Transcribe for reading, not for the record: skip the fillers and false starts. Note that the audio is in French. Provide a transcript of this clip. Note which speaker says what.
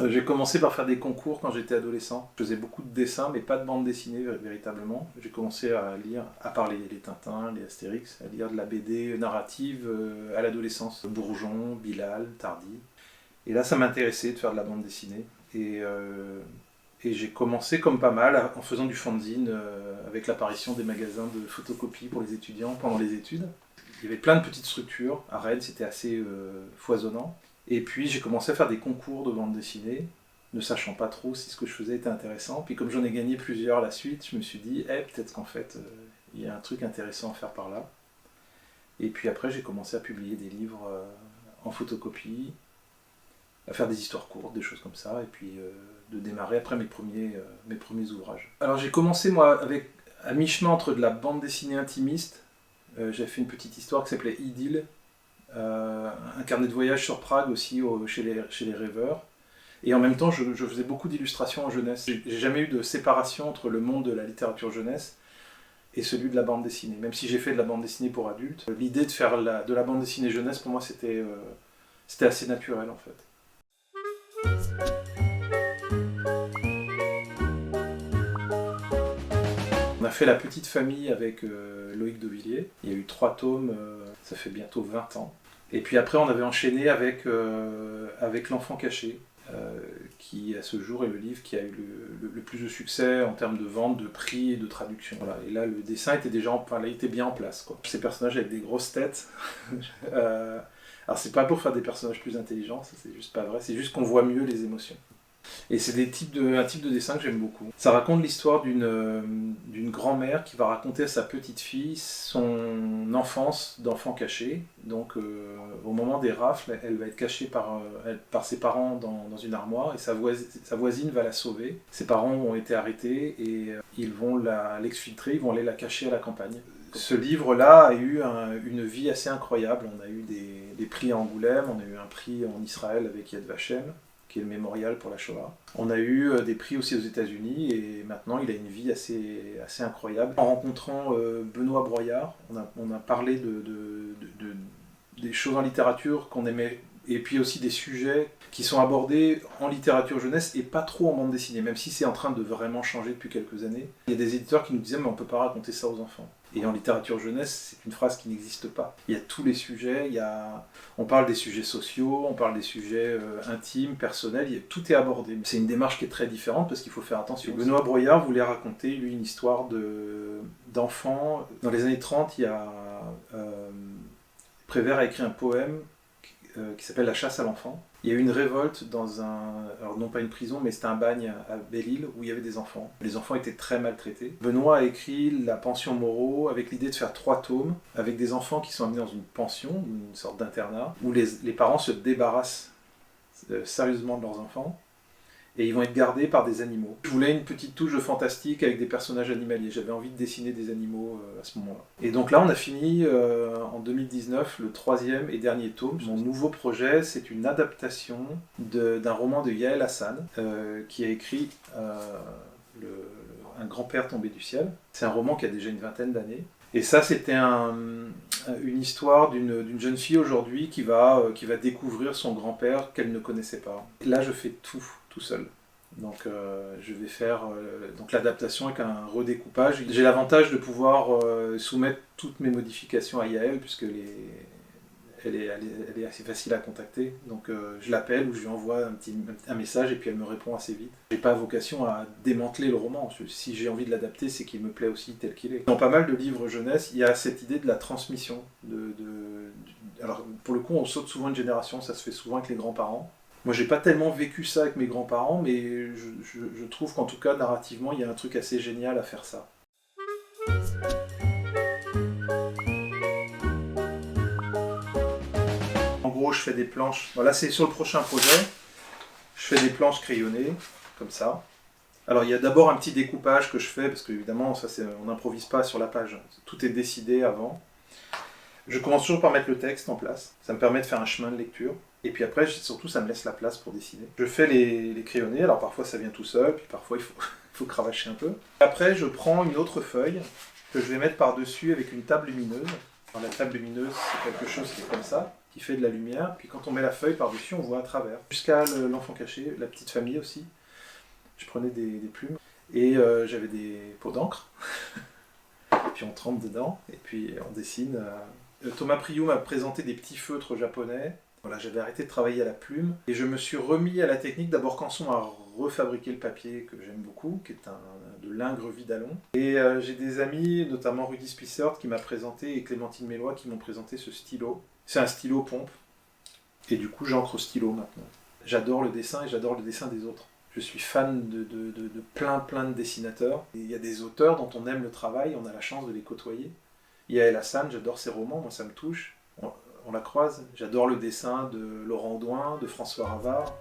Speaker 1: J'ai commencé par faire des concours quand j'étais adolescent. Je faisais beaucoup de dessins, mais pas de bande dessinée véritablement. J'ai commencé à lire, à part les Tintins, les Astérix, à lire de la BD narrative à l'adolescence. Bourgeon, Bilal, Tardy. Et là, ça m'intéressait de faire de la bande dessinée. Et j'ai commencé comme pas mal en faisant du fanzine avec l'apparition des magasins de photocopie pour les étudiants pendant les études. Il y avait plein de petites structures. À Rennes, c'était assez foisonnant. Et puis j'ai commencé à faire des concours de bande dessinée, ne sachant pas trop si ce que je faisais était intéressant. Puis comme j'en ai gagné plusieurs à la suite, je me suis dit, peut-être qu'en fait, il y a un truc intéressant à faire par là. Et puis après, j'ai commencé à publier des livres en photocopie, à faire des histoires courtes, des choses comme ça, et puis de démarrer après mes premiers ouvrages. Alors j'ai commencé moi à mi-chemin entre de la bande dessinée intimiste. J'ai fait une petite histoire qui s'appelait Idylle, un carnet de voyage sur Prague aussi chez les rêveurs. Et en même temps, je faisais beaucoup d'illustrations en jeunesse. J'ai jamais eu de séparation entre le monde de la littérature jeunesse et celui de la bande dessinée. Même si j'ai fait de la bande dessinée pour adultes, l'idée de faire de la bande dessinée jeunesse, pour moi, c'était assez naturel en fait. On a fait La Petite Famille avec Loïc Devilliers. Il y a eu 3 tomes, ça fait bientôt 20 ans. Et puis après, on avait enchaîné avec L'Enfant Caché, qui à ce jour est le livre qui a eu le plus de succès en termes de vente, de prix et de traduction. Voilà. Et là, le dessin était était bien en place, quoi. Ces personnages avec des grosses têtes. Alors c'est pas pour faire des personnages plus intelligents, ça c'est juste pas vrai, c'est juste qu'on voit mieux les émotions. Et c'est un type de dessin que j'aime beaucoup. Ça raconte l'histoire d'une grand-mère qui va raconter à sa petite fille son enfance d'enfant caché. Donc au moment des rafles, elle va être cachée par ses parents dans une armoire et sa voisine va la sauver. Ses parents ont été arrêtés et ils vont l'exfiltrer, ils vont aller la cacher à la campagne. Ce livre-là a eu une vie assez incroyable. On a eu des prix à Angoulême, on a eu un prix en Israël avec Yad Vashem, qui est le mémorial pour la Shoah. On a eu des prix aussi aux États-Unis et maintenant il a une vie assez incroyable. En rencontrant Benoît Broyard, on a parlé des choses en littérature qu'on aimait et puis aussi des sujets qui sont abordés en littérature jeunesse et pas trop en bande dessinée, même si c'est en train de vraiment changer depuis quelques années. Il y a des éditeurs qui nous disaient mais on ne peut pas raconter ça aux enfants. Et en littérature jeunesse, c'est une phrase qui n'existe pas. Il y a tous les sujets, on parle des sujets sociaux, on parle des sujets intimes, personnels, tout est abordé. C'est une démarche qui est très différente parce qu'il faut faire attention. Benoît Broyard voulait raconter, lui, une histoire d'enfants. Dans les années 30, Prévert a écrit un poème qui s'appelle La chasse à l'enfant. Il y a eu une révolte alors non pas une prison, mais c'était un bagne à Belle-Île où il y avait des enfants. Les enfants étaient très maltraités. Benoît a écrit La pension Moreau avec l'idée de faire 3 tomes, avec des enfants qui sont amenés dans une pension, une sorte d'internat, où les parents se débarrassent sérieusement de leurs enfants. Et ils vont être gardés par des animaux. Je voulais une petite touche de fantastique avec des personnages animaliers. J'avais envie de dessiner des animaux à ce moment-là. Et donc là, on a fini en 2019 le 3e et dernier tome. Mon nouveau projet, c'est une adaptation d'un roman de Yael Hassan, qui a écrit Un grand-père tombé du ciel. C'est un roman qui a déjà une vingtaine d'années. Et ça, c'était une histoire d'une jeune fille aujourd'hui qui va découvrir son grand-père qu'elle ne connaissait pas. Et là, je fais tout seul. Donc je vais faire l'adaptation avec un redécoupage. J'ai l'avantage de pouvoir soumettre toutes mes modifications à Yael, puisque elle est assez facile à contacter. Donc je l'appelle ou je lui envoie un message et puis elle me répond assez vite. J'ai pas vocation à démanteler le roman. Si j'ai envie de l'adapter, c'est qu'il me plaît aussi tel qu'il est. Dans pas mal de livres jeunesse, il y a cette idée de la transmission. Alors pour le coup, on saute souvent une génération, ça se fait souvent avec les grands-parents. Moi, j'ai pas tellement vécu ça avec mes grands-parents, mais je trouve qu'en tout cas, narrativement, il y a un truc assez génial à faire ça. En gros, je fais des planches. Voilà, c'est sur le prochain projet. Je fais des planches crayonnées, comme ça. Alors, il y a d'abord un petit découpage que je fais, parce qu'évidemment, on n'improvise pas sur la page. Tout est décidé avant. Je commence toujours par mettre le texte en place. Ça me permet de faire un chemin de lecture. Et puis après, surtout, ça me laisse la place pour dessiner. Je fais les crayonnés, alors parfois ça vient tout seul, puis parfois il faut cravacher un peu. Après, je prends une autre feuille que je vais mettre par-dessus avec une table lumineuse. Alors, la table lumineuse, c'est quelque chose qui est comme ça. qui fait de la lumière, puis quand on met la feuille par-dessus, on voit à travers. Jusqu'à l'enfant caché, la petite famille aussi. Je prenais des plumes, et j'avais des pots d'encre, puis on trempe dedans, et puis on dessine. Thomas Priou m'a présenté des petits feutres japonais. Voilà, j'avais arrêté de travailler à la plume, et je me suis remis à la technique. D'abord Canson a refabriqué le papier, que j'aime beaucoup, qui est de l'Ingres Vidalon. Et j'ai des amis, notamment Rudy Spissert, qui m'a présenté, et Clémentine Mélois, qui m'ont présenté ce stylo. C'est un stylo pompe, et du coup j'encre au stylo maintenant. J'adore le dessin, et j'adore le dessin des autres. Je suis fan de plein de dessinateurs. Et il y a des auteurs dont on aime le travail, on a la chance de les côtoyer. Il y a El Hassan, j'adore ses romans, moi ça me touche. On la croise. J'adore le dessin de Laurent Audouin, de François Ravard.